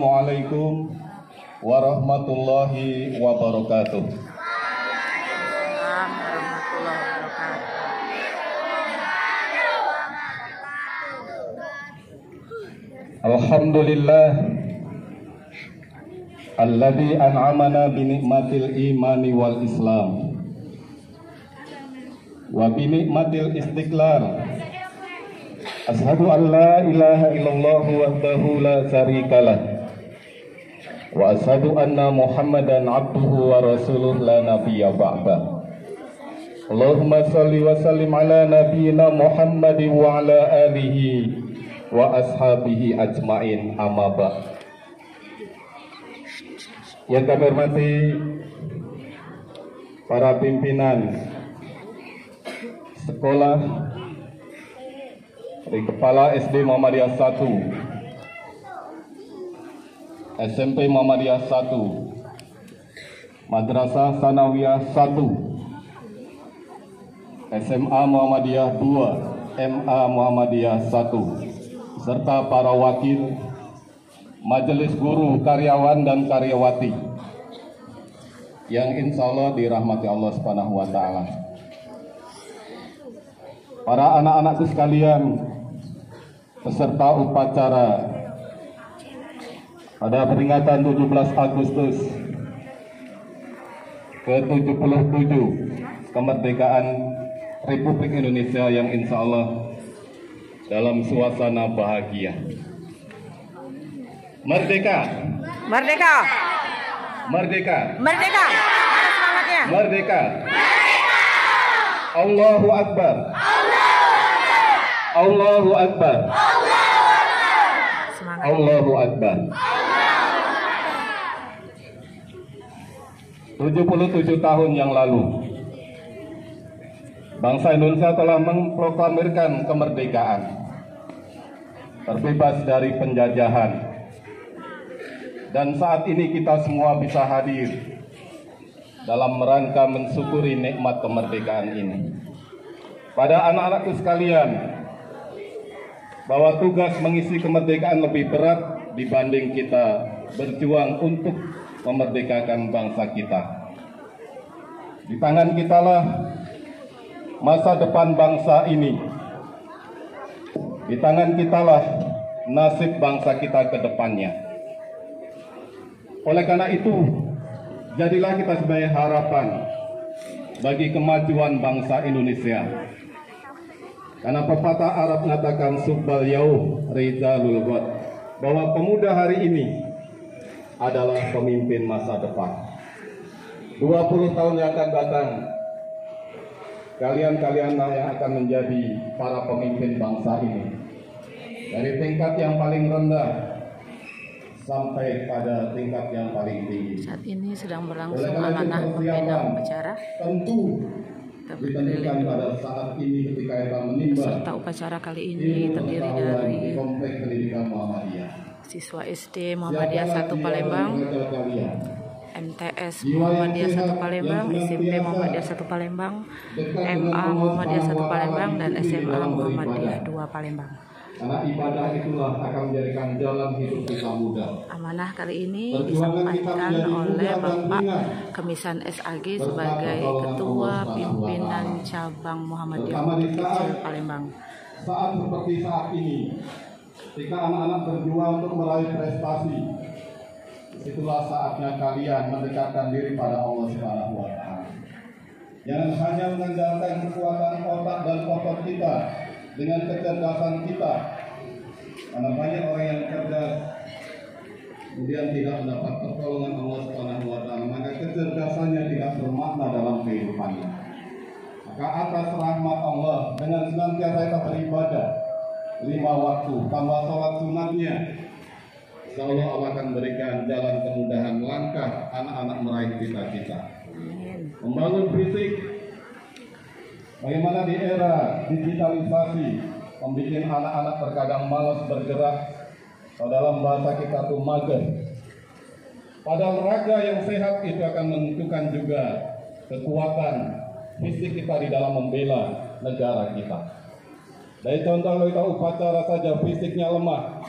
Assalamualaikum warahmatullahi wabarakatuh. Alhamdulillah alladzi an'amana bi ni'matil imani wal islam wa bi ni'matil istiqlal. Ashhadu an la ilaha illallah wahdahu la syarikalah wa ashhadu anna Muhammadan abduhu wa rasuluh la nabiyya ba'da. Allahumma shalli wa sallim ala nabiyyina Muhammadin wa ala alihi wa ashabihi ajmain, amma ba'd. Yang kami hormati para pimpinan sekolah dari Kepala SD Muhammadiyah 1, SMP Muhammadiyah 1, Madrasah Sanawiyah 1, SMA Muhammadiyah 2, MA Muhammadiyah 1, serta para wakil, majelis guru, karyawan dan karyawati yang insya Allah dirahmati Allah Subhanahu wa Ta'ala. Para anak-anakku sekalian, peserta upacara pada peringatan 17 Agustus ke-77 kemerdekaan Republik Indonesia yang insya Allah dalam suasana bahagia. Merdeka! Merdeka! Merdeka! Merdeka! Mana semangatnya? Merdeka! Allahu Akbar! Allahu Akbar! Semangat. Allahu Akbar! 77 tahun yang lalu, bangsa Indonesia telah memproklamirkan kemerdekaan, terbebas dari penjajahan, dan saat ini kita semua bisa hadir dalam rangka mensyukuri nikmat kemerdekaan ini. Pada anak-anakku sekalian, bahwa tugas mengisi kemerdekaan lebih berat dibanding kita berjuang untuk memerdekakan bangsa kita. Di tangan kitalah masa depan bangsa ini. Di tangan kitalah nasib bangsa kita ke depannya. Oleh karena itu, jadilah kita sebagai harapan bagi kemajuan bangsa Indonesia. Karena pepatah Arab mengatakan subbal yaum rizalul ghad, bahwa pemuda hari ini adalah pemimpin masa depan. 20 tahun yang akan datang, kalian yang akan menjadi para pemimpin bangsa ini. Dari tingkat yang paling rendah sampai pada tingkat yang paling tinggi. Saat ini sedang berlangsung amanah pembina upacara. Tentu ditentukan pada saat ini ketika kita menimba. Peserta upacara kali ini terdiri dari Kompleks Pendidikan Muhammadiyah, siswa SD Muhammadiyah 1 Palembang, MTS Muhammadiyah 1 Palembang, SMP Muhammadiyah 1 Palembang, MA Muhammadiyah 1 Palembang, dan SMA Muhammadiyah 2 Palembang. Karena ibadah itulah akan menjadikan jalan hidup kita mudah. Amanah kali ini disampaikan oleh Bapak Kemisan SAG sebagai Ketua Pimpinan Cabang Muhammadiyah Bukit Kecil Palembang. Saat seperti saat ini, ketika anak-anak berjuang untuk meraih prestasi, itulah saatnya kalian mendekatkan diri pada Allah Subhanahu wa Ta'ala. Jangan hanya mengandalkan kekuatan otak dan otot kita dengan kecerdasan kita, karena banyak orang yang cerdas kemudian tidak mendapat pertolongan Allah Subhanahu wa Ta'ala, maka kecerdasannya tidak bermakna dalam kehidupannya. Maka atas rahmat Allah, dengan senantiasa kita beribadah 5 waktu tambah sholat sunatnya, insya Allah Allah akan berikan jalan kemudahan langkah anak-anak meraih cita-cita. Membangun fisik. Bagaimana di era digitalisasi membuat anak-anak terkadang malas bergerak, atau dalam bahasa kita tuh mager. Padahal raga yang sehat itu akan menentukan juga kekuatan fisik kita di dalam membela negara kita. Dari contoh kalau kita upacara saja fisiknya lemah,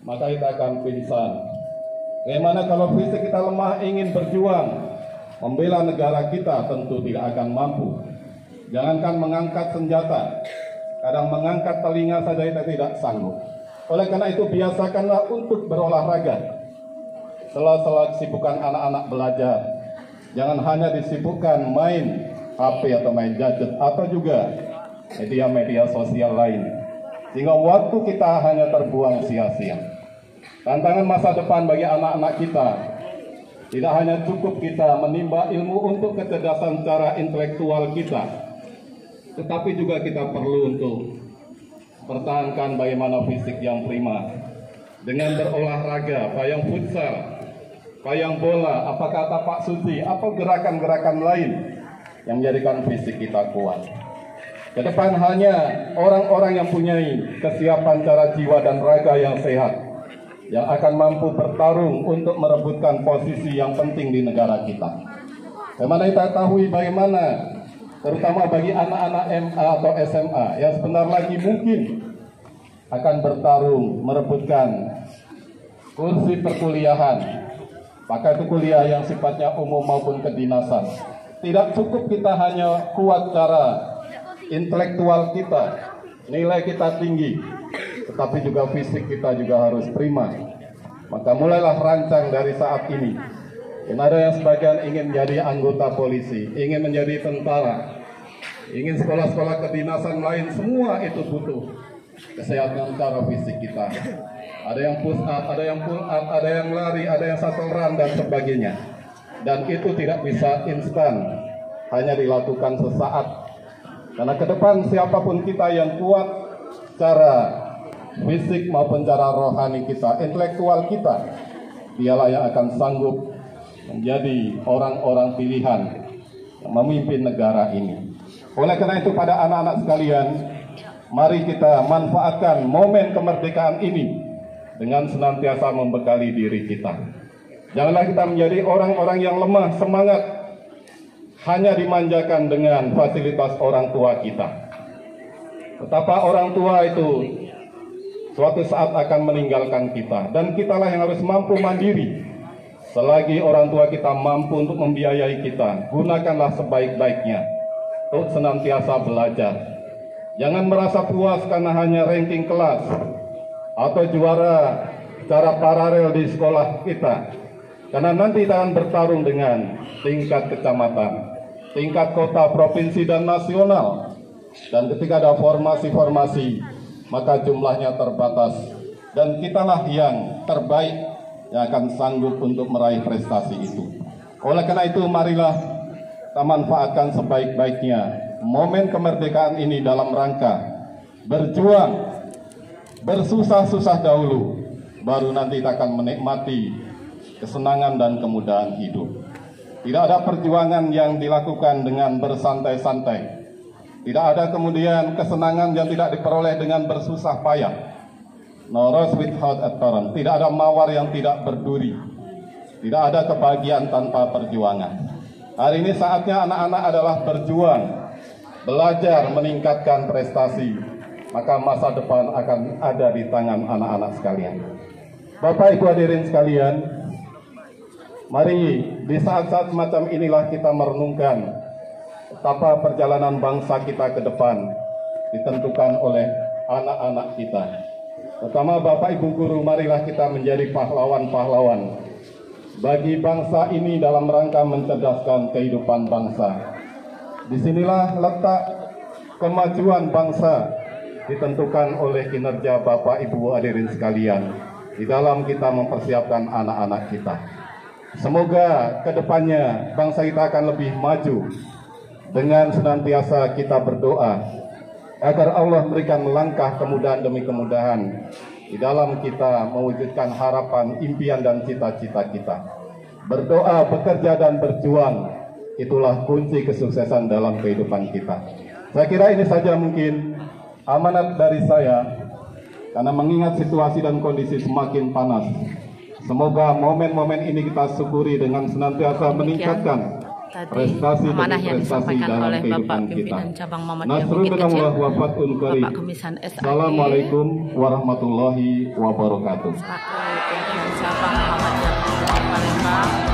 maka kita akan pingsan. Bagaimana kalau fisik kita lemah ingin berjuang membela negara kita, tentu tidak akan mampu. Jangankan mengangkat senjata, kadang mengangkat telinga saja kita tidak sanggup. Oleh karena itu biasakanlah untuk berolahraga. Sela-sela kesibukan anak-anak belajar, jangan hanya disibukkan main HP atau main gadget atau juga media-media sosial lain, sehingga waktu kita hanya terbuang sia-sia. Tantangan masa depan bagi anak-anak kita tidak hanya cukup kita menimba ilmu untuk kecerdasan secara intelektual kita, tetapi juga kita perlu untuk pertahankan bagaimana fisik yang prima dengan berolahraga, payung futsal, payung bola, apa kata Pak Suci, atau gerakan-gerakan lain yang menjadikan fisik kita kuat. Ke depan hanya orang-orang yang punya kesiapan cara jiwa dan raga yang sehat yang akan mampu bertarung untuk merebutkan posisi yang penting di negara kita. Bagaimana kita ketahui bagaimana terutama bagi anak-anak MA atau SMA yang sebentar lagi mungkin akan bertarung merebutkan kursi perkuliahan, maka itu kuliah yang sifatnya umum maupun kedinasan. Tidak cukup kita hanya kuat secara intelektual kita, nilai kita tinggi, tetapi juga fisik kita juga harus prima. Maka mulailah rancang dari saat ini. Dan ada yang sebagian ingin menjadi anggota polisi, ingin menjadi tentara, ingin sekolah-sekolah kedinasan lain, semua itu butuh kesehatan secara fisik kita. Ada yang push up, ada yang pull up, ada yang lari, ada yang shuttle run dan sebagainya. Dan itu tidak bisa instan, hanya dilakukan sesaat. Karena ke depan siapapun kita yang kuat secara fisik maupun secara rohani kita, intelektual kita, dialah yang akan sanggup menjadi orang-orang pilihan yang memimpin negara ini. Oleh karena itu pada anak-anak sekalian, mari kita manfaatkan momen kemerdekaan ini dengan senantiasa membekali diri kita. Janganlah kita menjadi orang-orang yang lemah semangat, hanya dimanjakan dengan fasilitas orang tua kita. Betapa orang tua itu suatu saat akan meninggalkan kita, dan kitalah yang harus mampu mandiri. Selagi orang tua kita mampu untuk membiayai kita, gunakanlah sebaik-baiknya untuk senantiasa belajar. Jangan merasa puas karena hanya ranking kelas atau juara secara paralel di sekolah kita, karena nanti kita akan bertarung dengan tingkat kecamatan, tingkat kota, provinsi, dan nasional. Dan ketika ada formasi-formasi, maka jumlahnya terbatas, dan kitalah yang terbaik yang akan sanggup untuk meraih prestasi itu. Oleh karena itu, marilah kita manfaatkan sebaik-baiknya momen kemerdekaan ini dalam rangka berjuang, bersusah-susah dahulu, baru nanti kita akan menikmati kesenangan dan kemudahan hidup. Tidak ada perjuangan yang dilakukan dengan bersantai-santai. Tidak ada kemudian kesenangan yang tidak diperoleh dengan bersusah payah. No rose without a thorn. Tidak ada mawar yang tidak berduri. Tidak ada kebahagiaan tanpa perjuangan. Hari ini saatnya anak-anak adalah berjuang, belajar meningkatkan prestasi. Maka masa depan akan ada di tangan anak-anak sekalian. Bapak Ibu hadirin sekalian, mari di saat-saat semacam inilah kita merenungkan betapa perjalanan bangsa kita ke depan ditentukan oleh anak-anak kita. Pertama, Bapak Ibu Guru, marilah kita menjadi pahlawan-pahlawan bagi bangsa ini dalam rangka mencerdaskan kehidupan bangsa. Disinilah letak kemajuan bangsa ditentukan oleh kinerja Bapak Ibu hadirin sekalian di dalam kita mempersiapkan anak-anak kita. Semoga kedepannya bangsa kita akan lebih maju dengan senantiasa kita berdoa agar Allah memberikan langkah kemudahan demi kemudahan di dalam kita mewujudkan harapan, impian, dan cita-cita kita. Berdoa, bekerja, dan berjuang, itulah kunci kesuksesan dalam kehidupan kita. Saya kira ini saja mungkin amanat dari saya, karena mengingat situasi dan kondisi semakin panas. Semoga momen-momen ini kita syukuri dengan senantiasa meningkatkan prestasi demi prestasi dalam kehidupan kita. Nasrul minallah wa fathun qarib. Assalamualaikum warahmatullahi wabarakatuh. Palembang.